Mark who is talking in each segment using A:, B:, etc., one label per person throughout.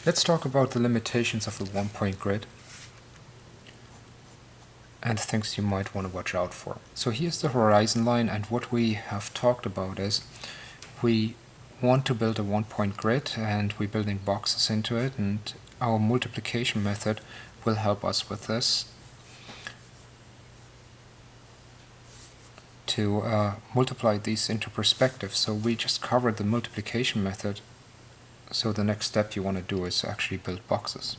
A: Let's talk about the limitations of the one-point grid and things you might want to watch out for. So here's the horizon line, and what we have talked about is we want to build a one-point grid and we're building boxes into it, and our multiplication method will help us with this to multiply these into perspective. So we just covered the multiplication method, so the next step you want to do is actually build boxes.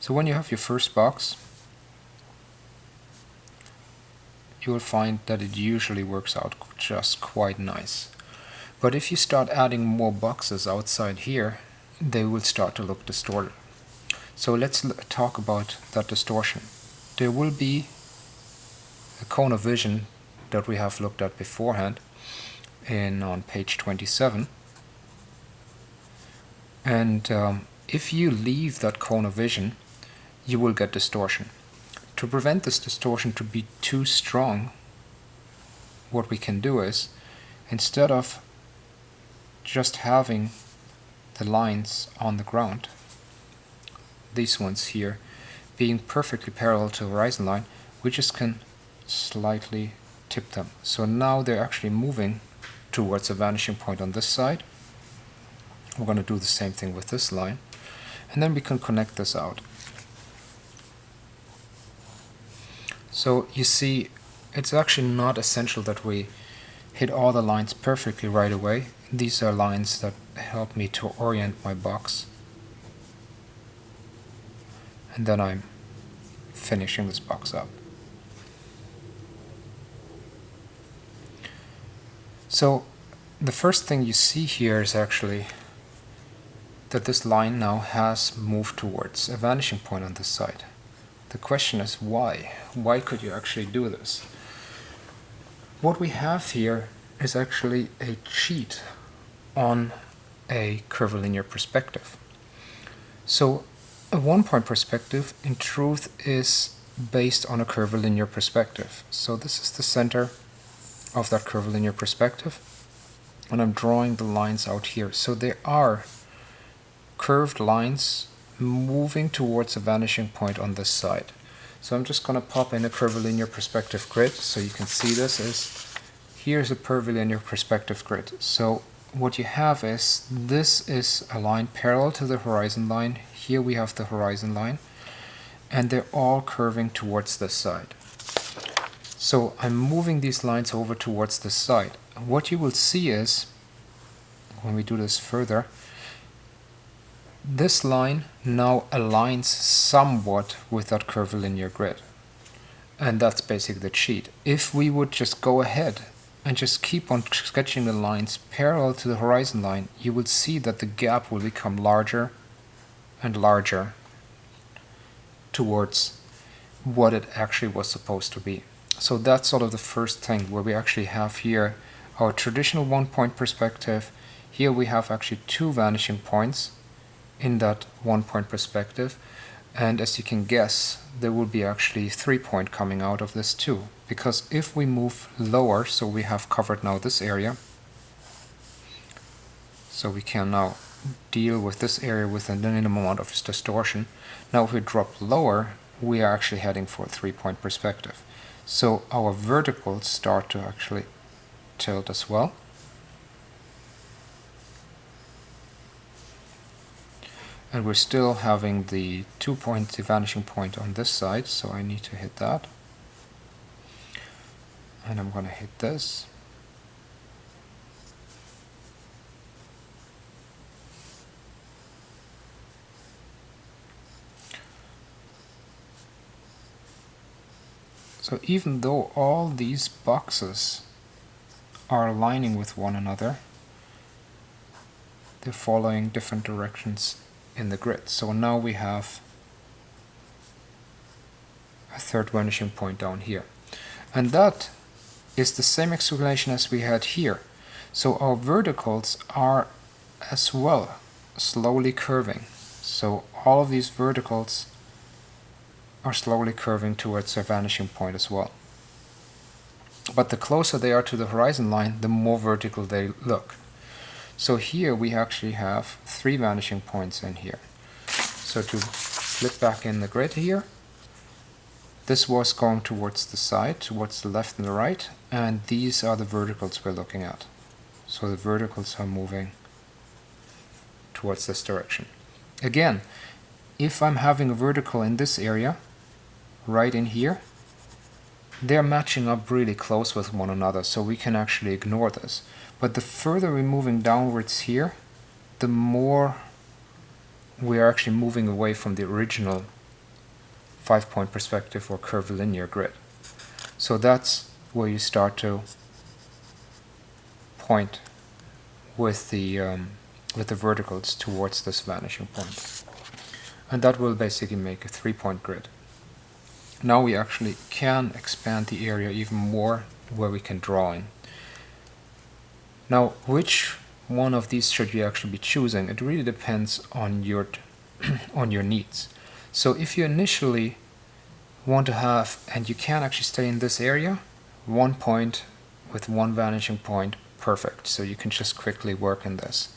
A: So when you have your first box, you will find that it usually works out just quite nice. But if you start adding more boxes outside here, they will start to look distorted. So let's talk about that distortion. There will be a cone of vision that we have looked at beforehand on page 27. And if you leave that cone of vision, you will get distortion. To prevent this distortion to be too strong, what we can do is, instead of just having the lines on the ground, these ones here, being perfectly parallel to the horizon line, we just can slightly tip them. So now they're actually moving towards a vanishing point on this side. We're going to do the same thing with this line, and then we can connect this out. So you see, it's actually not essential that we hit all the lines perfectly right away. These are lines that help me to orient my box. And then I'm finishing this box up. So the first thing you see here is actually that this line now has moved towards a vanishing point on this side. The question is why? Why could you actually do this? What we have here is actually a cheat on a curvilinear perspective. So a one-point perspective in truth is based on a curvilinear perspective. So this is the center of that curvilinear perspective, and I'm drawing the lines out here. So there are curved lines moving towards a vanishing point on this side. So I'm just going to pop in a curvilinear perspective grid so you can see this. Here's a curvilinear perspective grid. So what you have is, this is a line parallel to the horizon line. Here we have the horizon line, and they're all curving towards this side. So I'm moving these lines over towards this side. What you will see is, when we do this further, this line now aligns somewhat with that curvilinear grid. And that's basically the cheat. If we would just go ahead and just keep on sketching the lines parallel to the horizon line, you will see that the gap will become larger and larger towards what it actually was supposed to be. So that's sort of the first thing, where we actually have here our traditional one-point perspective. Here we have actually two vanishing points in that one-point perspective, and as you can guess, there will be actually 3-point coming out of this too, because if we move lower, so we have covered now this area, so we can now deal with this area with a minimum amount of distortion. Now if we drop lower, we are actually heading for a 3-point perspective. So our verticals start to actually tilt as well. And we're still having the 2-point vanishing point on this side, so I need to hit that. And I'm going to hit this. So even though all these boxes are aligning with one another, they're following different directions in the grid. So now we have a third vanishing point down here. And that is the same explanation as we had here. So our verticals are as well slowly curving. So all of these verticals are slowly curving towards their vanishing point as well. but the closer they are to the horizon line, the more vertical they look. So here we actually have 3 vanishing points in here. So to flip back in the grid here, this was going towards the side, towards the left and the right, and these are the verticals we're looking at. So the verticals are moving towards this direction. Again, if I'm having a vertical in this area, right in here, they're matching up really close with one another, so we can actually ignore this. But the further we're moving downwards here, the more we are actually moving away from the original 5-point perspective or curvilinear grid. So that's where you start to point with the verticals towards this vanishing point. And that will basically make a 3-point grid. Now we actually can expand the area even more where we can draw in. Now, which one of these should you actually be choosing? It really depends on your on your needs. So if you initially want to have, and you can actually stay in this area, 1 point with 1 vanishing point, perfect. So you can just quickly work in this.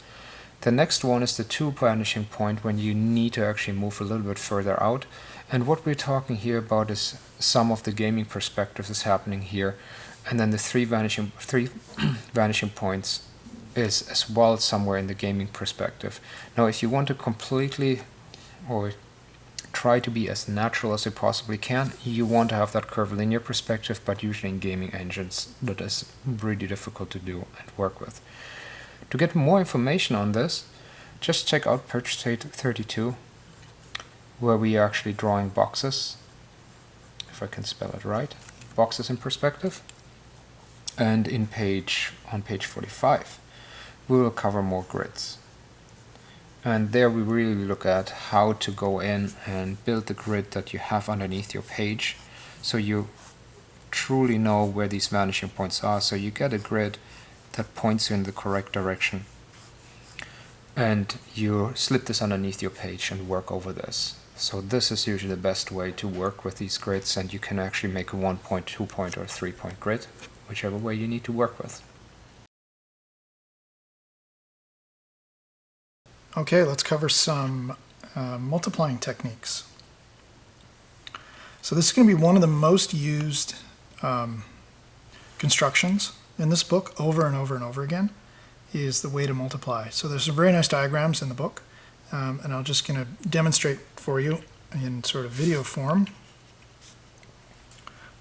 A: The next one is the 2 vanishing point when you need to actually move a little bit further out. And what we're talking here about is some of the gaming perspectives is happening here. And then the 3 vanishing points is as well somewhere in the gaming perspective. Now if you want to completely or try to be as natural as you possibly can, you want to have that curvilinear perspective, but usually in gaming engines that is really difficult to do and work with. To get more information on this, just check out Portrait 32, where we are actually drawing boxes, if I can spell it right, boxes in perspective. And on page 45, we will cover more grids. And there we really look at how to go in and build the grid that you have underneath your page, so you truly know where these vanishing points are, so you get a grid that points you in the correct direction. And you slip this underneath your page and work over this. So this is usually the best way to work with these grids, and you can actually make a 1-point, 2-point, or 3-point grid, whichever way you need to work with.
B: Okay, let's cover some multiplying techniques. So this is going to be one of the most used constructions in this book over and over and over again, is the way to multiply. So there's some very nice diagrams in the book, and I'm just going to demonstrate for you in sort of video form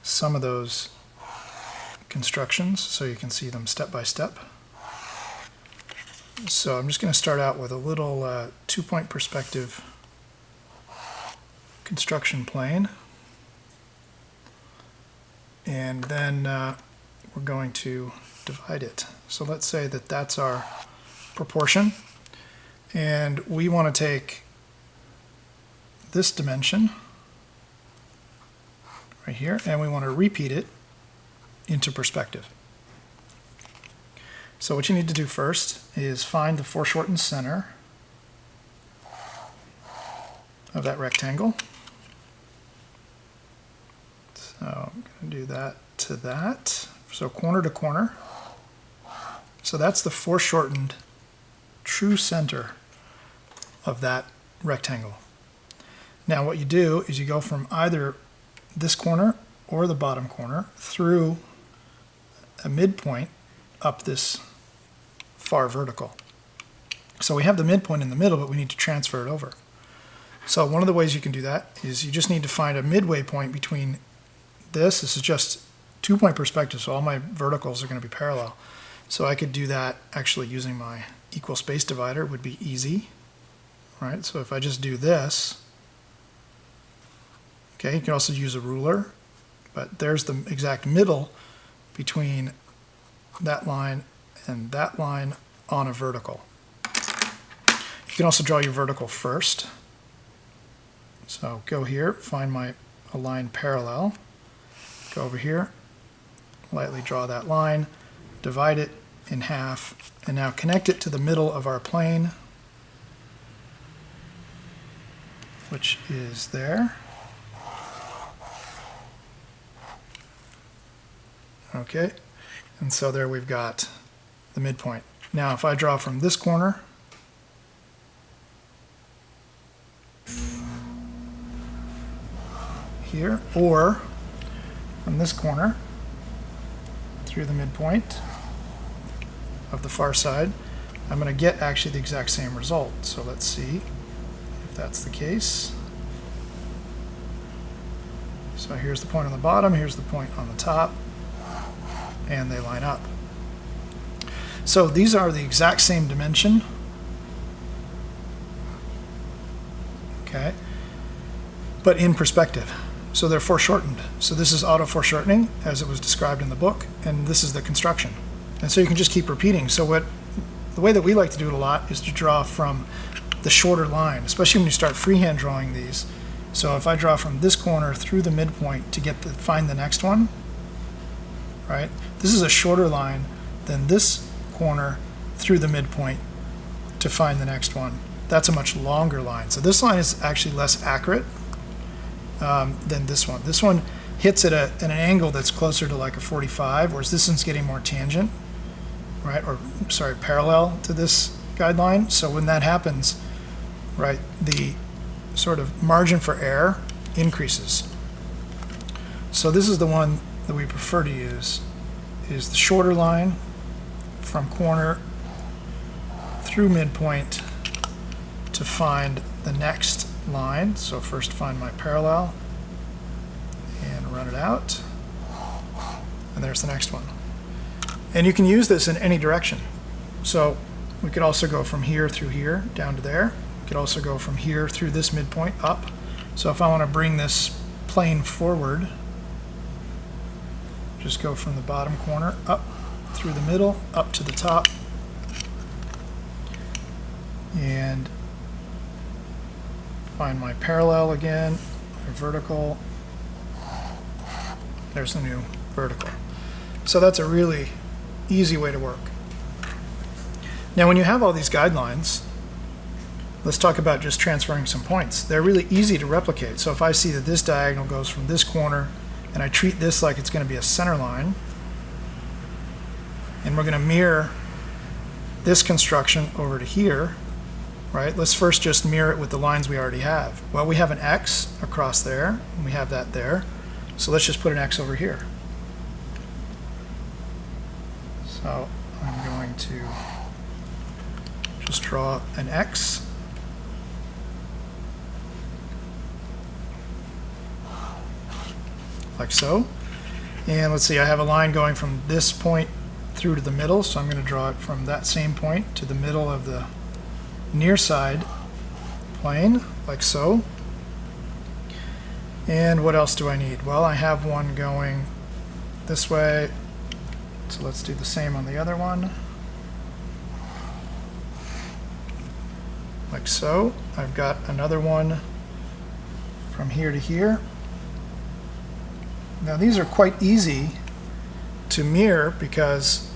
B: some of those constructions so you can see them step by step. So I'm just going to start out with a little 2-point perspective construction plane, and then we're going to divide it. So let's say that that's our proportion, and we want to take this dimension right here, and we want to repeat it into perspective. So what you need to do first is find the foreshortened center of that rectangle. So I'm going to do that to that. So corner to corner. So that's the foreshortened true center of that rectangle. Now what you do is you go from either this corner or the bottom corner through a midpoint up this far vertical. So we have the midpoint in the middle, but we need to transfer it over. So one of the ways you can do that is you just need to find a midway point between this. This is just 2-point perspective, so all my verticals are going to be parallel. So I could do that actually using my equal space divider, would be easy, right? So if I just do this, okay, you can also use a ruler, but there's the exact middle between that line and that line on a vertical. You can also draw your vertical first. So go here, find my line parallel, go over here, lightly draw that line, divide it in half, and now connect it to the middle of our plane, which is there. Okay, and so there we've got the midpoint. Now if I draw from this corner here, or from this corner through the midpoint of the far side, I'm going to get actually the exact same result. So let's see if that's the case. So here's the point on the bottom, here's the point on the top, and they line up. So these are the exact same dimension. Okay, but in perspective. So they're foreshortened. So this is auto foreshortening as it was described in the book, and this is the construction. And so you can just keep repeating. So the way that we like to do it a lot is to draw from the shorter line, especially when you start freehand drawing these. So if I draw from this corner through the midpoint to find the next one, right? This is a shorter line than this corner through the midpoint to find the next one. That's a much longer line. So this line is actually less accurate than this one. This one hits at an angle that's closer to like a 45, whereas this one's getting more tangent, right? Or sorry, parallel to this guideline. So when that happens, right, the sort of margin for error increases. So this is the one that we prefer to use, is the shorter line from corner through midpoint to find the next line. So first find my parallel and run it out, and there's the next one. And you can use this in any direction. So we could also go from here through here down to there. We could also go from here through this midpoint up. So if I want to bring this plane forward, just go from the bottom corner up through the middle up to the top, and find my parallel again, my vertical. There's the new vertical. So that's a really easy way to work. Now when you have all these guidelines, let's talk about just transferring some points. They're really easy to replicate. So if I see that this diagonal goes from this corner, and I treat this like it's going to be a center line, and we're going to mirror this construction over to here, right? Let's first just mirror it with the lines we already have. Well, we have an X across there, and we have that there. So let's just put an X over here. So I'm going to just draw an X. Like so. And let's see, I have a line going from this point through to the middle, so I'm going to draw it from that same point to the middle of the near side plane, like so. And what else do I need? Well, I have one going this way, so let's do the same on the other one. Like so. I've got another one from here to here. Now these are quite easy to mirror because,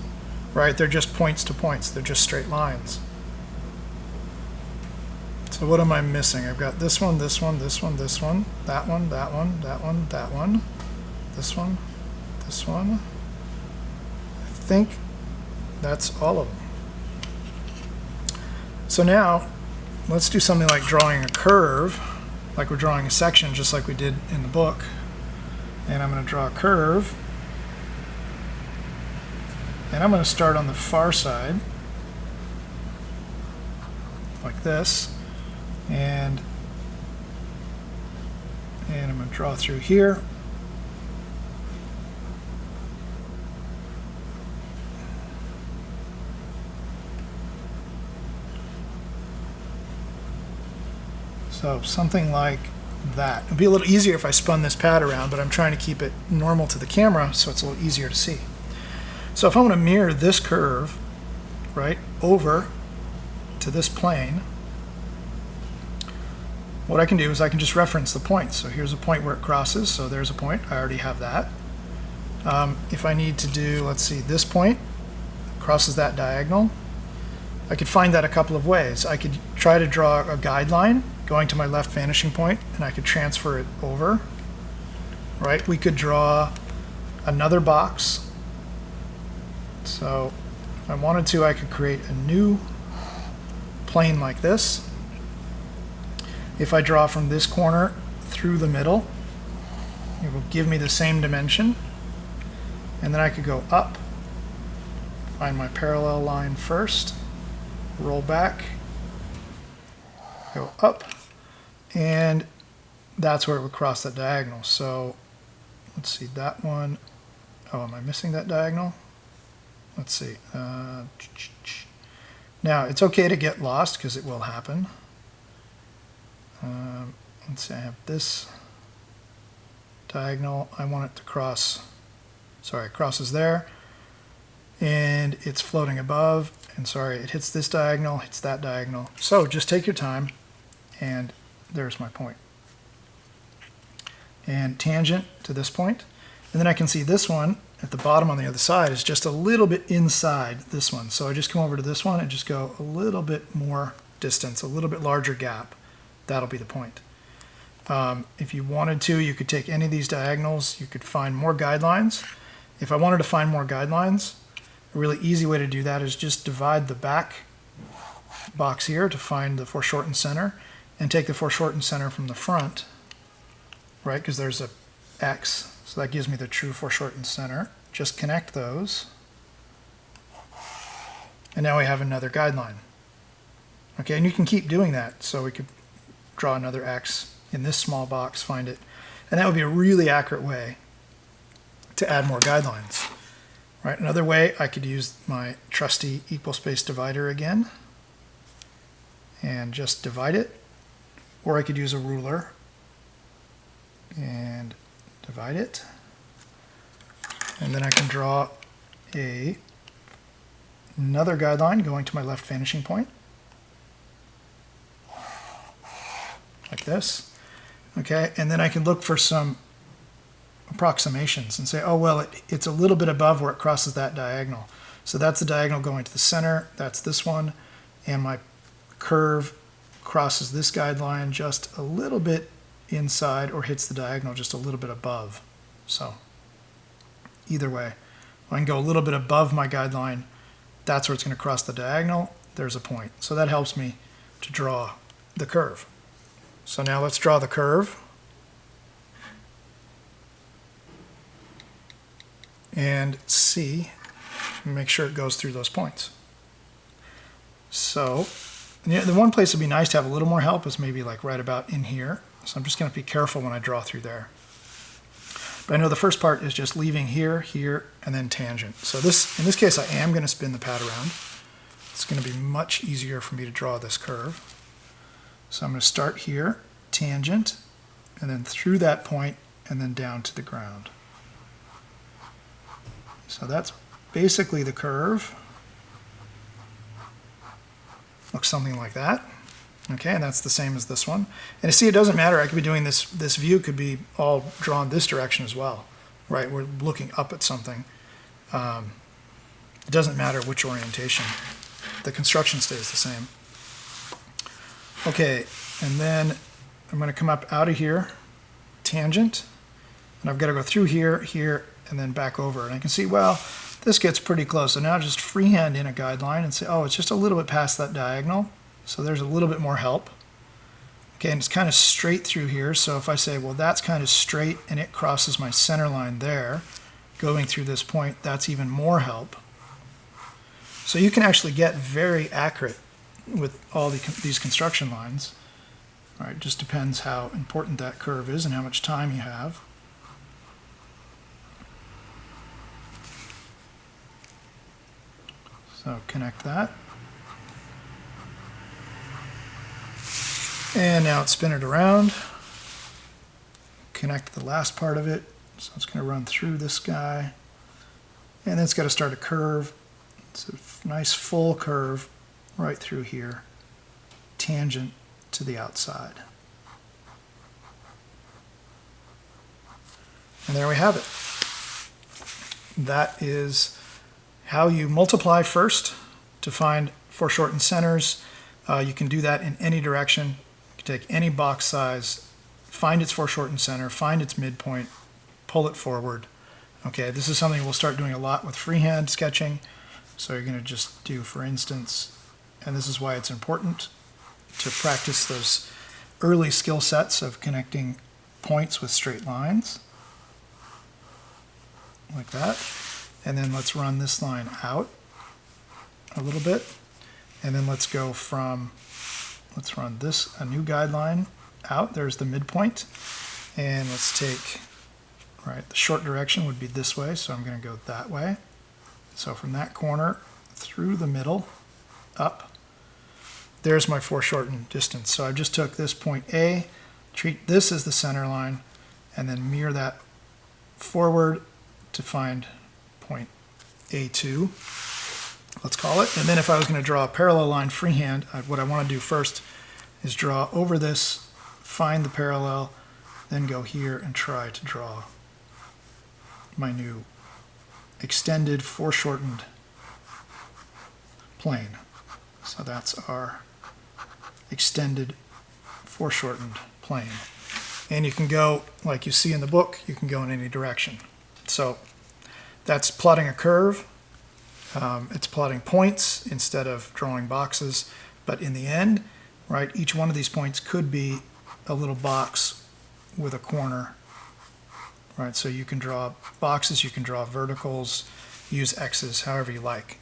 B: right, they're just points to points. They're just straight lines. So what am I missing? I've got this one, this one, this one, this one, that one, that one, that one, that one, this one, this one. I think that's all of them. So now let's do something like drawing a curve, like we're drawing a section just like we did in the book. And I'm going to draw a curve, and I'm going to start on the far side like this, and I'm going to draw through here, so something like that. It'd be a little easier if I spun this pad around, but I'm trying to keep it normal to the camera so it's a little easier to see. So if I want to mirror this curve, right, over to this plane, what I can do is I can just reference the points. So here's a point where it crosses, so there's a point. I already have that. If I need to do, let's see, this point crosses that diagonal, I could find that a couple of ways. I could try to draw a guideline going to my left vanishing point, and I could transfer it over, right? We could draw another box So if I wanted to, I could create a new plane like this. If I draw from this corner through the middle, it will give me the same dimension. And then I could go up, find my parallel line first, roll back, go up, and that's where it would cross that diagonal. So let's see, that one. Oh, am I missing that diagonal? Let's see. Now, it's okay to get lost because it will happen. Let's see, I have this diagonal. I want it to cross, sorry, it crosses there. And it's floating above. And sorry, it hits this diagonal, hits that diagonal. So just take your time, and there's my point. And tangent to this point. And then I can see this one at the bottom on the other side is just a little bit inside this one. So I just come over to this one and just go a little bit more distance, a little bit larger gap. That'll be the point. If you wanted to, you could take any of these diagonals. You could find more guidelines. If I wanted to find more guidelines, a really easy way to do that is just divide the back box here to find the foreshortened center and take the foreshortened center from the front, right? Because there's a X. So that gives me the true foreshortened center. Just connect those. And now we have another guideline. Okay, and you can keep doing that. So we could draw another X in this small box, find it. And that would be a really accurate way to add more guidelines. Right, another way, I could use my trusty equal space divider again and just divide it. Or I could use a ruler and divide it, and then I can draw another guideline going to my left vanishing point, like this. Okay, and then I can look for some approximations and say, oh well, it's a little bit above where it crosses that diagonal. So that's the diagonal going to the center, that's this one, and my curve crosses this guideline just a little bit inside or hits the diagonal just a little bit above. So either way, I can go a little bit above my guideline. That's where it's going to cross the diagonal. There's a point. So that helps me to draw the curve. So now let's draw the curve. And see, make sure it goes through those points. So the one place it'd be nice to have a little more help is maybe like right about in here. So I'm just going to be careful when I draw through there. But I know the first part is just leaving here, here, and then tangent. So this, in this case, I am going to spin the pad around. It's going to be much easier for me to draw this curve. So I'm going to start here, tangent, and then through that point, and then down to the ground. So that's basically the curve. Looks something like that. Okay, and that's the same as this one. And you see, it doesn't matter. I could be doing this view could be all drawn this direction as well, right? We're looking up at something. It doesn't matter which orientation. The construction stays the same. Okay, and then I'm going to come up out of here, tangent, and I've got to go through here, here, and then back over. And I can see, well, this gets pretty close. So now just freehand in a guideline and say, oh, it's just a little bit past that diagonal. So there's a little bit more help. Okay, and it's kind of straight through here. So if I say, well, that's kind of straight and it crosses my center line there, going through this point, that's even more help. So you can actually get very accurate with all these construction lines. All right, just depends how important that curve is and how much time you have. So connect that. And now it's spin it around. Connect the last part of it. So it's going to run through this guy. And then it's got to start a curve. It's a nice full curve right through here, tangent to the outside. And there we have it. That is how you multiply first to find foreshortened centers. You can do that in any direction. You can take any box size, find its foreshortened center, find its midpoint, pull it forward. Okay, this is something we'll start doing a lot with freehand sketching. So you're going to just do, for instance, and this is why it's important to practice those early skill sets of connecting points with straight lines, like that. And then let's run this line out a little bit. And then let's go from, let's run this, a new guideline out. There's the midpoint. And let's take, right, the short direction would be this way, so I'm going to go that way. So from that corner through the middle, up, there's my foreshortened distance. So I just took this point A, treat this as the center line, and then mirror that forward to find point A2, let's call it. And then if I was going to draw a parallel line freehand, what I want to do first is draw over this, find the parallel, then go here and try to draw my new extended foreshortened plane. So that's our extended foreshortened plane. And you can go, like you see in the book, you can go in any direction. So that's plotting a curve. It's plotting points instead of drawing boxes. But in the end, right, each one of these points could be a little box with a corner. Right, so you can draw boxes, you can draw verticals, use X's, however you like.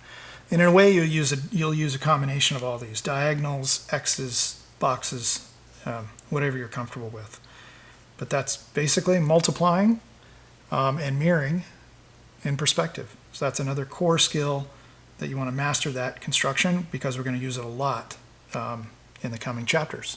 B: And in a way, you'll use a combination of all these: diagonals, X's, boxes, whatever you're comfortable with. But that's basically multiplying and mirroring in perspective. So that's another core skill that you want to master, that construction, because we're going to use it a lot in the coming chapters.